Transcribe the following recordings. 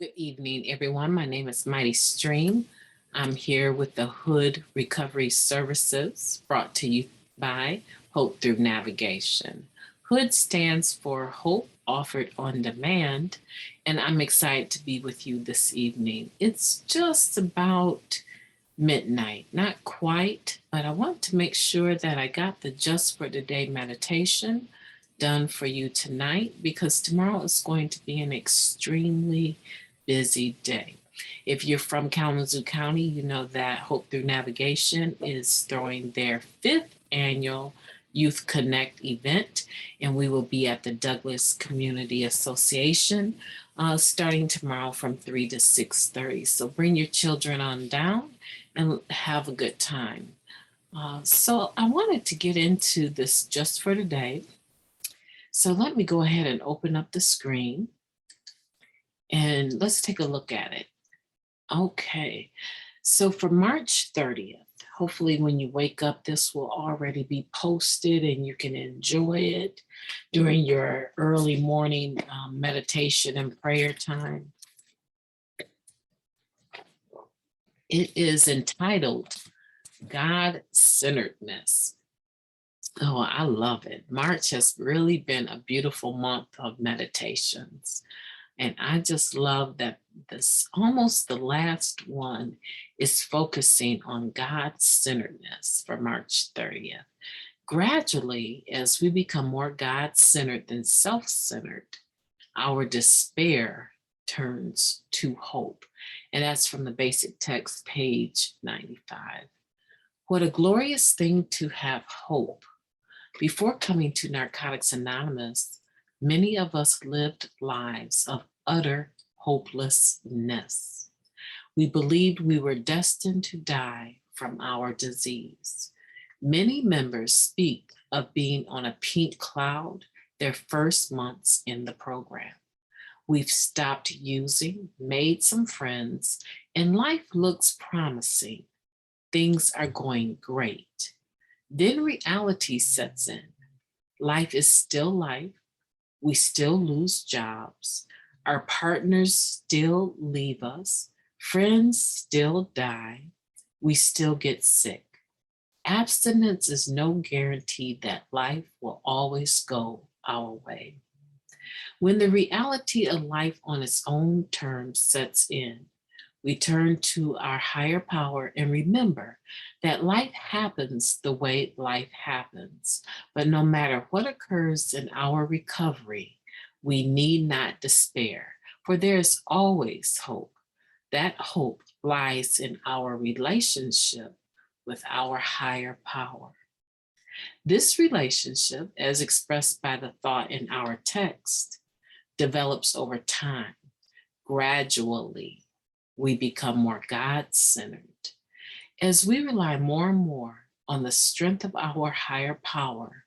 Good evening, everyone. My name is MightyStream. I'm here with the Hood Recovery Services brought to you by Hope Through Navigation. Hood stands for Hope Offered on Demand, and I'm excited to be with you this evening. It's just about midnight, not quite, but I want to make sure that I got the Just for Today meditation done for you tonight because tomorrow is going to be an extremely busy day. If you're from Kalamazoo County, you know that Hope Through Navigation is throwing their 5th annual Youth Connect event, and we will be at the Douglas Community Association starting tomorrow from 3 to 6:30. So bring your children on down and have a good time. So I wanted to get into this just for today. So let me go ahead and open up the screen and let's take a look at it. Okay, so for March 30th, hopefully when you wake up, this will already be posted and you can enjoy it during your early morning meditation and prayer time. It is entitled God-centeredness. Oh, I love it. March has really been a beautiful month of meditations. And I just love that this almost the last one is focusing on God-centeredness for March 30th. Gradually, as we become more God-centered than self-centered, our despair turns to hope. And that's from the basic text, page 95. What a glorious thing to have hope. Before coming to Narcotics Anonymous, many of us lived lives of utter hopelessness. We believed we were destined to die from our disease. Many members speak of being on a pink cloud their first months in the program. We've stopped using, made some friends, and life looks promising. Things are going great. Then reality sets in. Life is still life. We still lose jobs. Our partners still leave us. Friends still die. We still get sick. Abstinence is no guarantee that life will always go our way. When the reality of life on its own terms sets in, we turn to our higher power and remember that life happens the way life happens. But no matter what occurs in our recovery, we need not despair, for there is always hope. That hope lies in our relationship with our higher power. This relationship, as expressed by the thought in our text, develops over time. Gradually, we become more God-centered. As we rely more and more on the strength of our higher power,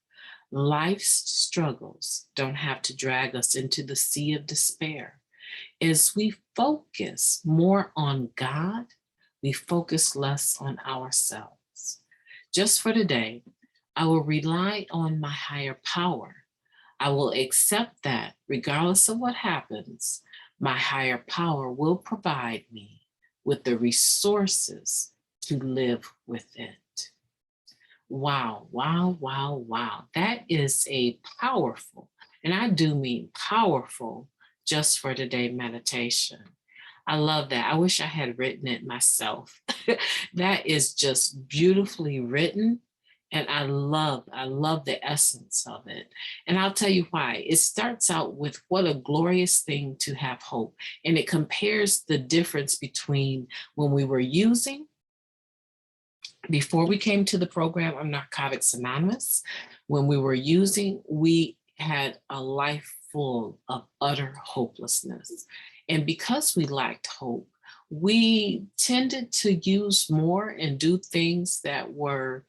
life's struggles don't have to drag us into the sea of despair. As we focus more on God, we focus less on ourselves. Just for today, I will rely on my higher power. I will accept that regardless of what happens, my higher power will provide me with the resources to live with it. Wow, wow, wow, wow. That is a powerful, and I do mean powerful, just for today meditation. I love that. I wish I had written it myself. That is just beautifully written. And I love the essence of it. And I'll tell you why. It starts out with what a glorious thing to have hope. And it compares the difference between when we were using, before we came to the program of Narcotics Anonymous, when we were using, we had a life full of utter hopelessness. And because we lacked hope, we tended to use more and do things that were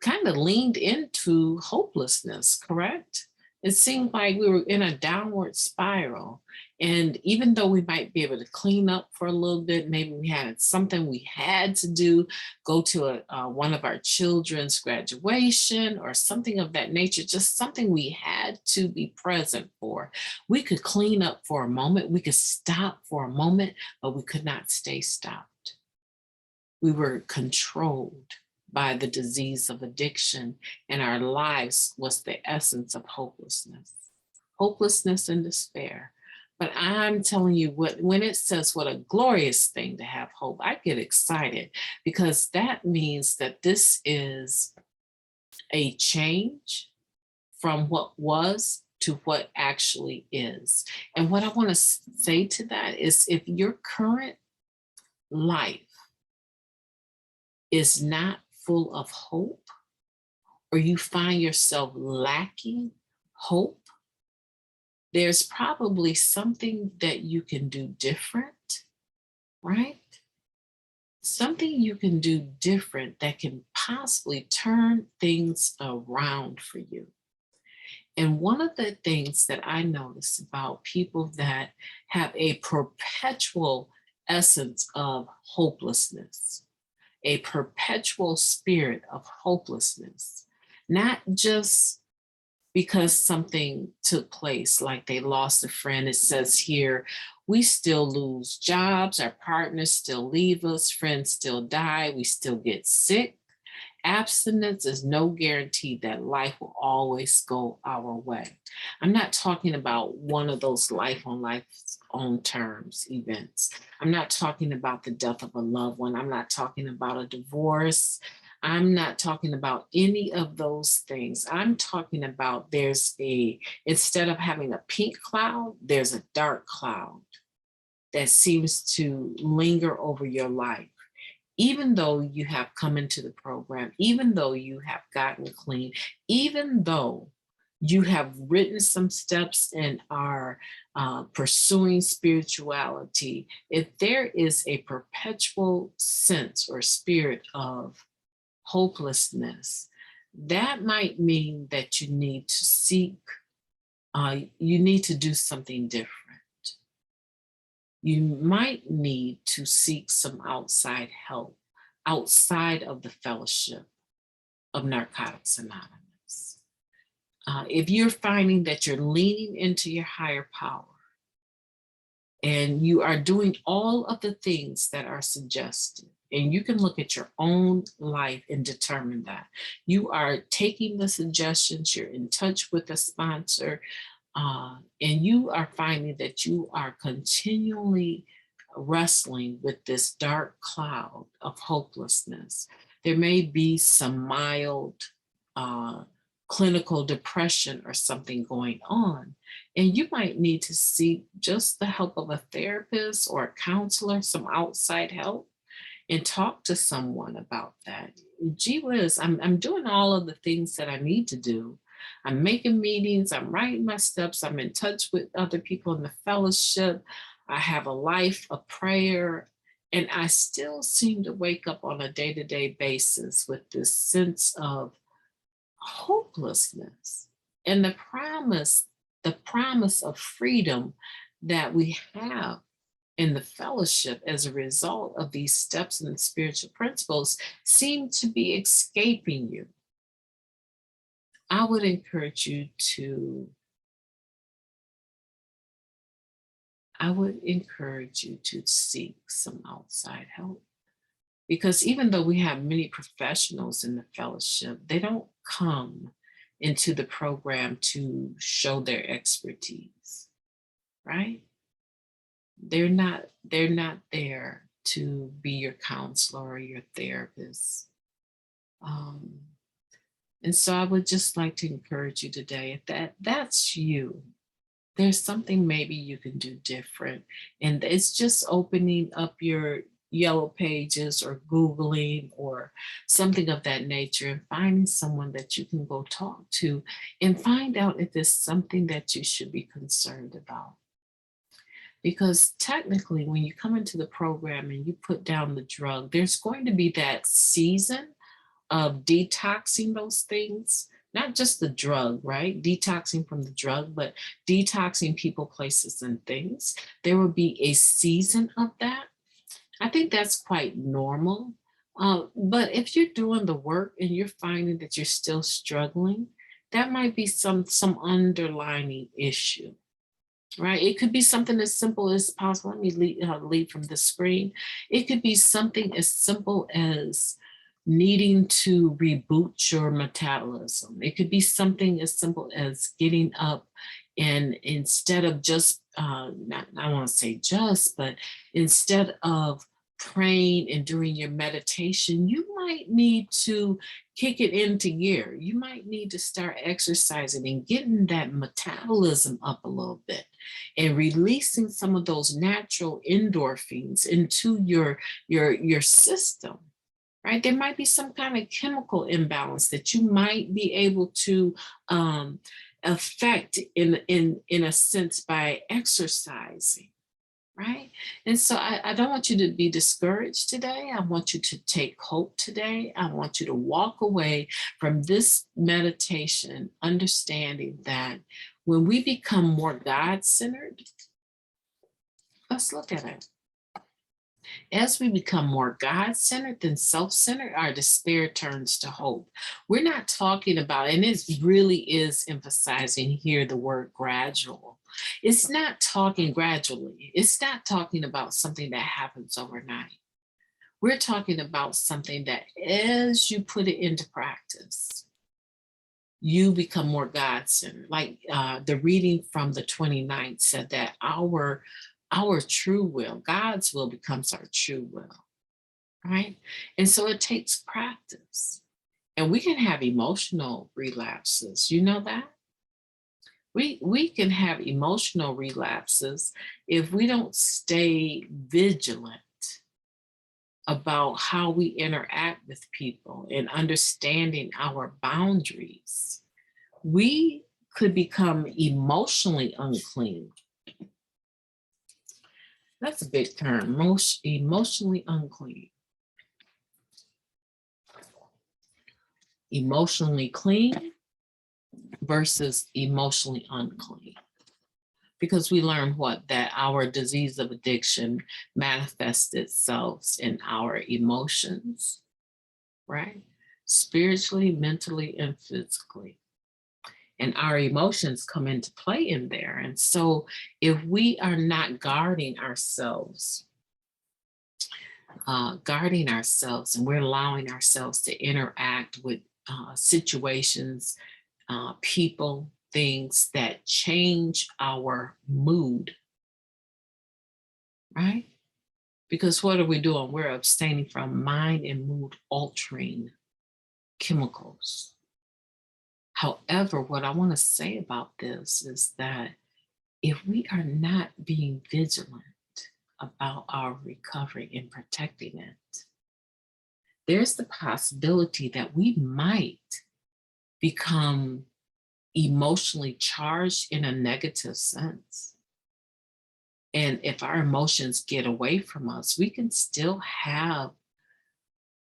kind of leaned into hopelessness, correct? It seemed like we were in a downward spiral. And even though we might be able to clean up for a little bit, maybe we had something we had to do, go to one of our children's graduation or something of that nature, just something we had to be present for. We could clean up for a moment, we could stop for a moment, but we could not stay stopped. We were controlled by the disease of addiction, and our lives was the essence of hopelessness and despair. But I'm telling you, when it says what a glorious thing to have hope, I get excited because that means that this is a change from what was to what actually is. And what I want to say to that is if your current life is not full of hope, or you find yourself lacking hope, there's probably something that you can do different, right? Something you can do different that can possibly turn things around for you. And one of the things that I notice about people that have a perpetual essence of hopelessness, a perpetual spirit of hopelessness, not just because something took place, like they lost a friend. It says here, we still lose jobs, our partners still leave us, friends still die, we still get sick. Abstinence is no guarantee that life will always go our way. I'm not talking about one of those life on life's own terms events. I'm not talking about the death of a loved one. I'm not talking about a divorce. I'm not talking about any of those things. I'm talking about instead of having a pink cloud, there's a dark cloud that seems to linger over your life. Even though you have come into the program, even though you have gotten clean, even though you have written some steps and are pursuing spirituality, if there is a perpetual sense or spirit of hopelessness, that might mean that you need to you need to do something different. You might need to seek some outside help outside of the fellowship of Narcotics Anonymous. If you're finding that you're leaning into your higher power and you are doing all of the things that are suggested, and you can look at your own life and determine that you are taking the suggestions, you're in touch with a sponsor, and you are finding that you are continually wrestling with this dark cloud of hopelessness. There may be some mild clinical depression or something going on, and you might need to seek just the help of a therapist or a counselor, some outside help, and talk to someone about that. Gee whiz, I'm doing all of the things that I need to do. I'm making meetings, I'm writing my steps, I'm in touch with other people in the fellowship, I have a life of prayer, and I still seem to wake up on a day-to-day basis with this sense of hopelessness and the promise of freedom that we have in the fellowship as a result of these steps and spiritual principles seem to be escaping you. I would encourage you to seek some outside help. Because even though we have many professionals in the fellowship, they don't come into the program to show their expertise, right? They're not there to be your counselor or your therapist. And so I would just like to encourage you today, if that's you, there's something maybe you can do different. And it's just opening up your yellow pages or Googling or something of that nature and finding someone that you can go talk to and find out if there's something that you should be concerned about. Because technically, when you come into the program and you put down the drug, there's going to be that season of detoxing those things not just the drug, right? Detoxing from the drug, but detoxing people, places, and things. There will be a season of that. I think that's quite normal. But if you're doing the work and you're finding that you're still struggling, that might be some underlying issue, right? It could be something as simple as possible. Let me leave from the screen. It could be something as simple as needing to reboot your metabolism. It could be something as simple as getting up and instead of just, not, I want to say just, but instead of praying and doing your meditation, you might need to kick it into gear. You might need to start exercising and getting that metabolism up a little bit and releasing some of those natural endorphins into your system, right? There might be some kind of chemical imbalance that you might be able to affect in a sense by exercising, right? And so I don't want you to be discouraged today. I want you to take hope today. I want you to walk away from this meditation understanding that when we become more God-centered, let's look at it. As we become more God-centered than self-centered, our despair turns to hope. We're not talking about, and it really is emphasizing here the word gradual. It's not talking gradually. It's not talking about something that happens overnight. We're talking about something that as you put it into practice, you become more God-centered. Like the reading from the 29th said that our true will, God's will becomes our true will, right? And so it takes practice. And we can have emotional relapses. You know that? We can have emotional relapses if we don't stay vigilant about how we interact with people and understanding our boundaries. We could become emotionally unclean. That's a big term, most emotionally unclean. Emotionally clean versus emotionally unclean. Because we learn what? That our disease of addiction manifests itself in our emotions, right? Spiritually, mentally, and physically. And our emotions come into play in there. And so if we are not guarding ourselves, and we're allowing ourselves to interact with situations, people, things that change our mood, right? Because what are we doing? We're abstaining from mind and mood altering chemicals. However, what I want to say about this is that if we are not being vigilant about our recovery and protecting it, there's the possibility that we might become emotionally charged in a negative sense. And if our emotions get away from us, we can still have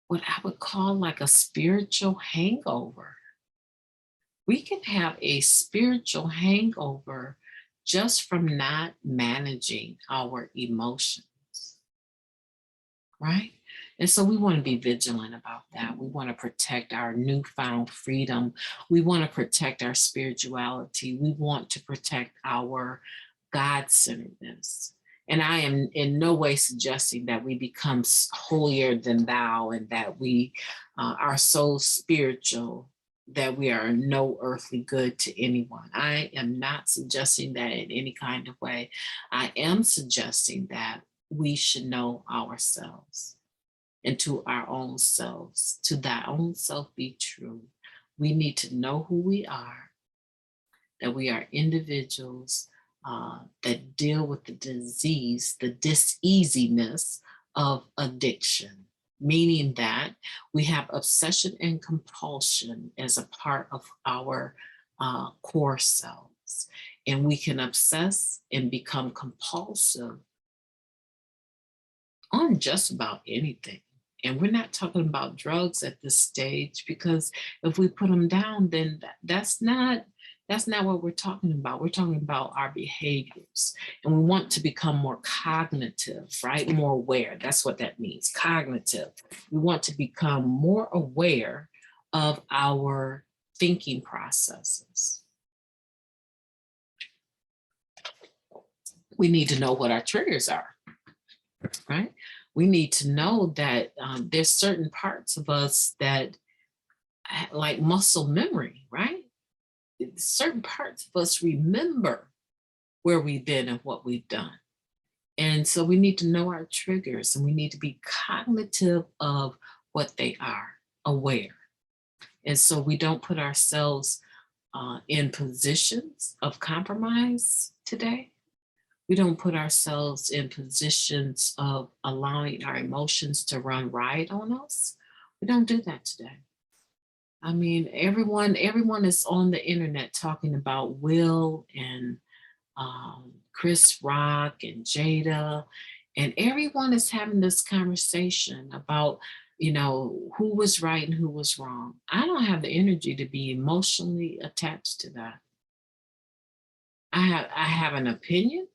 what I would call like a spiritual hangover. We can have a spiritual hangover just from not managing our emotions, right? And so we want to be vigilant about that. We want to protect our newfound freedom. We want to protect our spirituality. We want to protect our God-centeredness. And I am in no way suggesting that we become holier than thou and that we are so spiritual that we are no earthly good to anyone. I am not suggesting that in any kind of way. I am suggesting that we should know ourselves, and to our own selves, to thy own self be true. We need to know who we are, that we are individuals that deal with the disease, the diseasiness of addiction, meaning that we have obsession and compulsion as a part of our core selves. And we can obsess and become compulsive on just about anything. And we're not talking about drugs at this stage, because if we put them down, then that's not what we're talking about. We're talking about our behaviors, and we want to become more cognitive, right? More aware. That's what that means, cognitive. We want to become more aware of our thinking processes. We need to know what our triggers are, right? We need to know that there's certain parts of us that, like muscle memory, right? Certain parts of us remember where we've been and what we've done. And so we need to know our triggers, and we need to be cognitive of what they are, aware. And so we don't put ourselves in positions of compromise today. We don't put ourselves in positions of allowing our emotions to run riot on us. We don't do that today. I mean, everyone is on the internet talking about Will and Chris Rock and Jada, and everyone is having this conversation about, who was right and who was wrong. I don't have the energy to be emotionally attached to that. I have an opinion,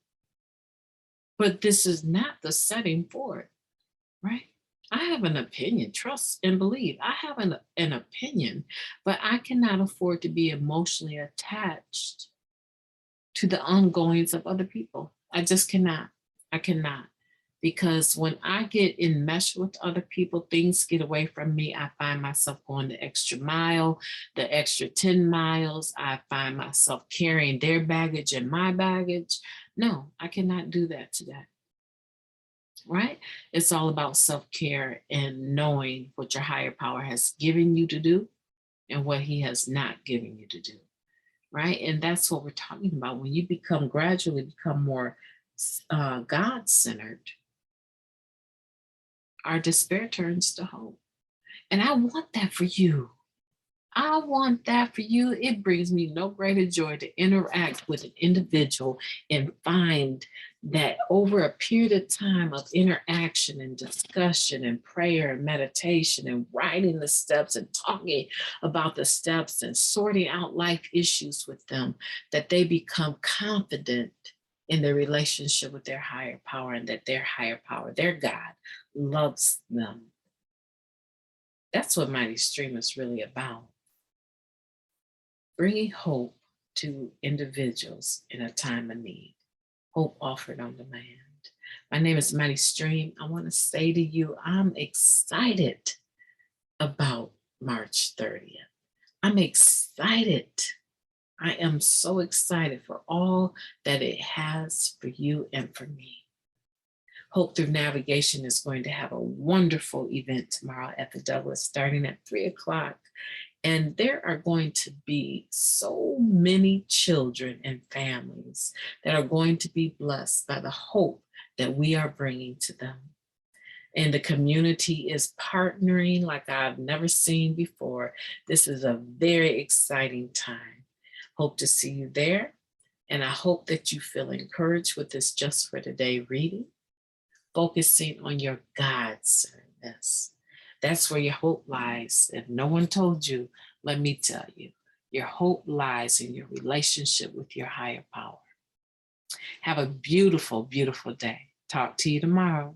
but this is not the setting for it, right? I have an opinion, trust and believe. I have an opinion, but I cannot afford to be emotionally attached to the ongoings of other people. I just cannot. I cannot. Because when I get enmeshed with other people, things get away from me. I find myself going the extra mile, the extra 10 miles. I find myself carrying their baggage and my baggage. No, I cannot do that today. Right? It's all about self-care and knowing what your higher power has given you to do and what he has not given you to do. Right? And that's what we're talking about. When you gradually become more God-centered, our despair turns to hope. And I want that for you. I want that for you. It brings me no greater joy to interact with an individual and find that over a period of time of interaction and discussion and prayer and meditation and writing the steps and talking about the steps and sorting out life issues with them, that they become confident in their relationship with their higher power, and that their higher power, their God, loves them. That's what MightyStream is really about. Bringing hope to individuals in a time of need. Hope offered on demand. My name is MightyStream. I want to say to you, I'm excited about March 30th. I'm excited. I am so excited for all that it has for you and for me. Hope Through Navigation is going to have a wonderful event tomorrow at the Douglas, starting at 3 o'clock. And there are going to be so many children and families that are going to be blessed by the hope that we are bringing to them. And the community is partnering like I've never seen before. This is a very exciting time. Hope to see you there. And I hope that you feel encouraged with this Just for Today reading, focusing on your God-centeredness. That's where your hope lies. If no one told you, let me tell you, your hope lies in your relationship with your higher power. Have a beautiful, beautiful day. Talk to you tomorrow.